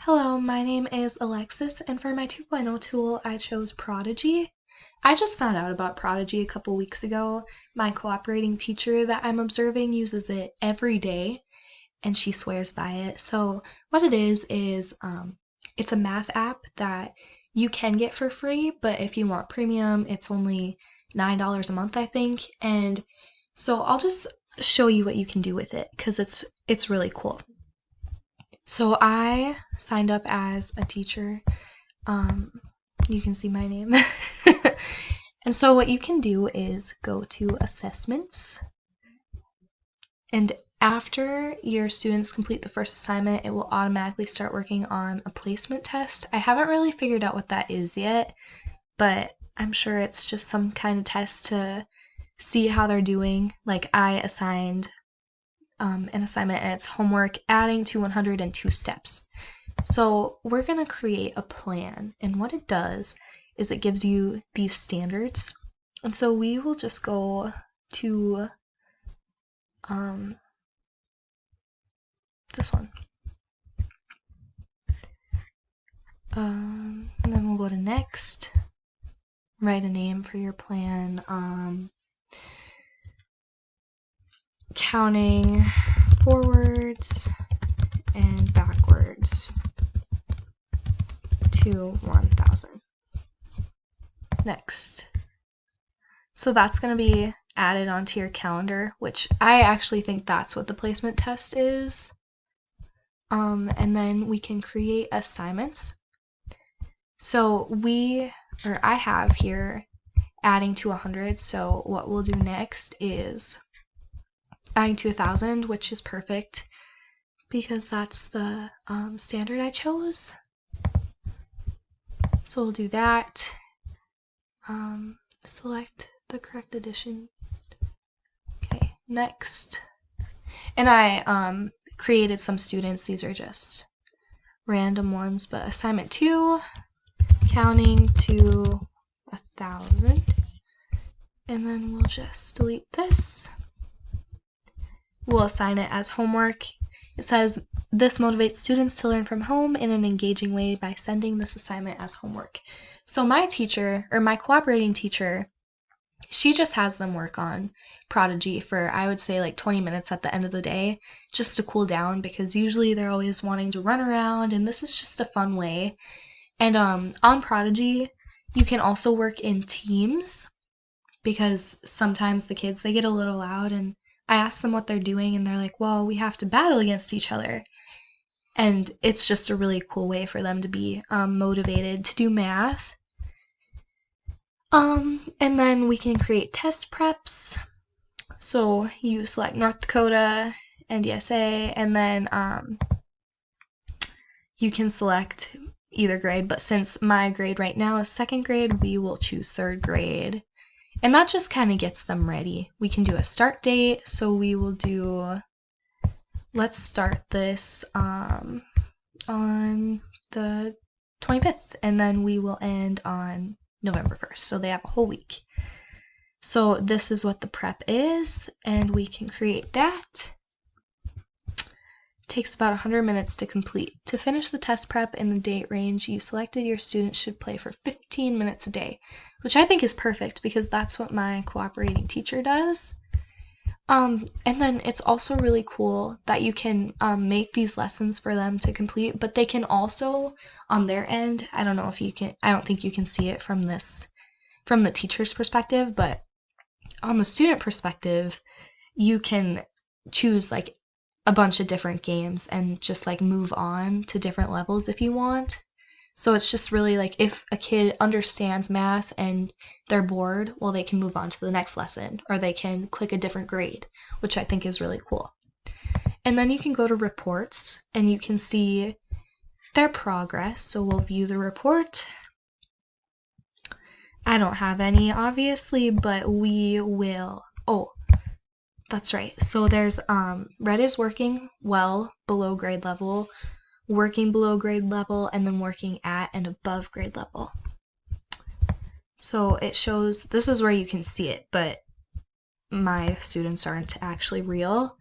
Hello, my name is Alexis, and for my 2.0 tool, I chose Prodigy. I just found out about Prodigy a couple weeks ago. My cooperating teacher that I'm observing uses it every day, and she swears by it. So what it is it's a math app that you can get for free, but if you want premium, it's only $9 a month, I think. And so I'll just show you what you can do with it because it's really cool. So I signed up as a teacher. Um, you can see my name. And so what you can do is go to assessments, and after your students complete the first assignment, it will automatically start working on a placement test. I haven't really figured out what that is yet, but I'm sure it's just some kind of test to see how they're doing. Like I assigned an assignment and it's homework adding to 102 steps. So we're going to create a plan, and what it does is it gives you these standards. And so we will just go to this one. And then we'll go to next, write a name for your plan, counting forwards and backwards to 1,000. Next. So that's going to be added onto your calendar, which I actually think that's what the placement test is. And then we can create assignments. So I have here adding to 100. So what we'll do next is adding to 1,000, which is perfect because that's the standard I chose. So we'll do that. Select the correct addition. Okay, next. And I created some students. These are just random ones, but assignment 2, counting to 1,000. And then we'll just delete this. We'll assign it as homework. It says, this motivates students to learn from home in an engaging way by sending this assignment as homework. So my teacher, or my cooperating teacher, she just has them work on Prodigy for, I would say, like 20 minutes at the end of the day, just to cool down, because usually they're always wanting to run around, and this is just a fun way. And on Prodigy, you can also work in teams, because sometimes the kids, they get a little loud, and I ask them what they're doing, and they're like, well, we have to battle against each other. And it's just a really cool way for them to be motivated to do math. And then we can create test preps. So you select North Dakota, NDSA, and then you can select either grade, but since my grade right now is 2nd grade, we will choose 3rd grade. And that just kind of gets them ready. We can do a start date, so we will do, let's start this on the 25th, and then we will end on November 1st, so they have a whole week. So this is what the prep is, and we can create that. It takes about 100 minutes to complete. To finish the test prep in the date range you selected, your students should play for 15 minutes a day, which I think is perfect because that's what my cooperating teacher does. And then it's also really cool that you can make these lessons for them to complete, but they can also, on their end, I don't think you can see it from the teacher's perspective, but on the student perspective, you can choose like a bunch of different games and just like move on to different levels if you want. So it's just really like if a kid understands math and they're bored, well, they can move on to the next lesson, or they can click a different grade, which I think is really cool. And then you can go to reports and you can see their progress. So we'll view the report. I don't have any, obviously, but we will. Oh, that's right. So there's red is working well below grade level, working below grade level, and then working at and above grade level. So it shows, this is where you can see it, but my students aren't actually real.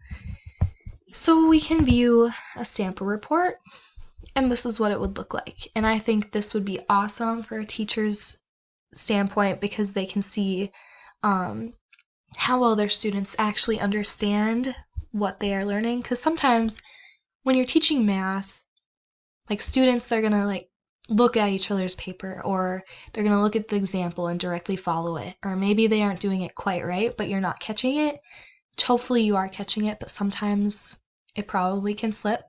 So we can view a sample report, and this is what it would look like. And I think this would be awesome for a teacher's standpoint because they can see how well their students actually understand what they are learning. Because sometimes when you're teaching math, like students, they're gonna like look at each other's paper, or they're gonna look at the example and directly follow it, or maybe they aren't doing it quite right, but you're not catching it. Hopefully you are catching it, but sometimes it probably can slip.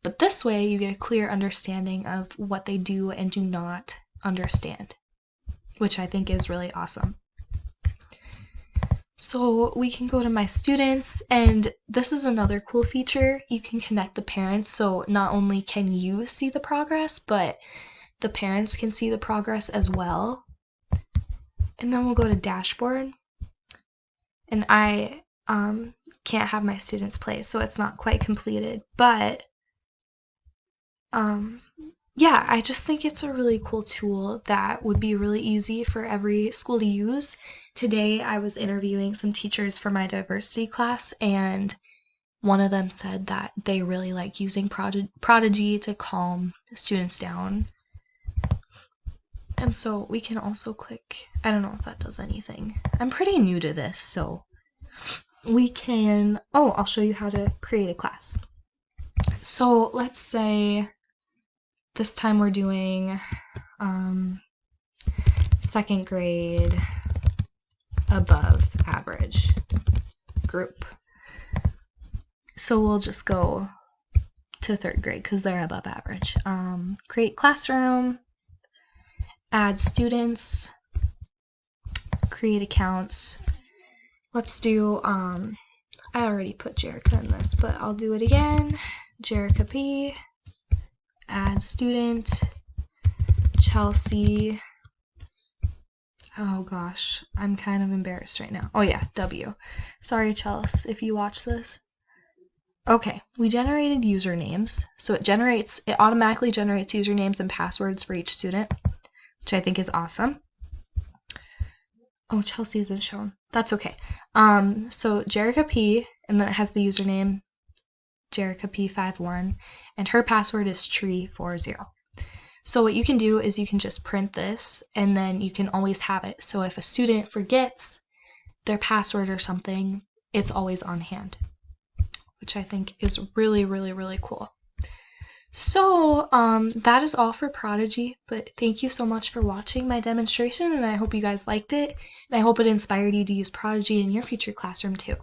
But this way you get a clear understanding of what they do and do not understand, which I think is really awesome. So we can go to my students, and this is another cool feature. You can connect the parents, so not only can you see the progress, but the parents can see the progress as well. And then we'll go to dashboard, and I can't have my students play, so it's not quite completed, but yeah, I just think it's a really cool tool that would be really easy for every school to use. Today I was interviewing some teachers for my diversity class, and one of them said that they really like using Prodigy to calm students down. And so we can also click, I don't know if that does anything. I'm pretty new to this, so we can, I'll show you how to create a class. So let's say this time we're doing second grade above average group. So we'll just go to third grade because they're above average. Create classroom, add students, create accounts. Let's do, I already put Jerica in this, but I'll do it again. Jerica P, add student, Chelsea. Oh gosh, I'm kind of embarrassed right now. Oh yeah, W. Sorry, Chelsea, if you watch this. Okay, we generated usernames. So it automatically generates usernames and passwords for each student, which I think is awesome. Oh, Chelsea isn't shown. That's okay. So Jerica P, and then it has the username Jerica P51, and her password is tree40. So what you can do is you can just print this, and then you can always have it. So if a student forgets their password or something, it's always on hand, which I think is really, really, really cool. So that is all for Prodigy, but thank you so much for watching my demonstration, and I hope you guys liked it, and I hope it inspired you to use Prodigy in your future classroom too.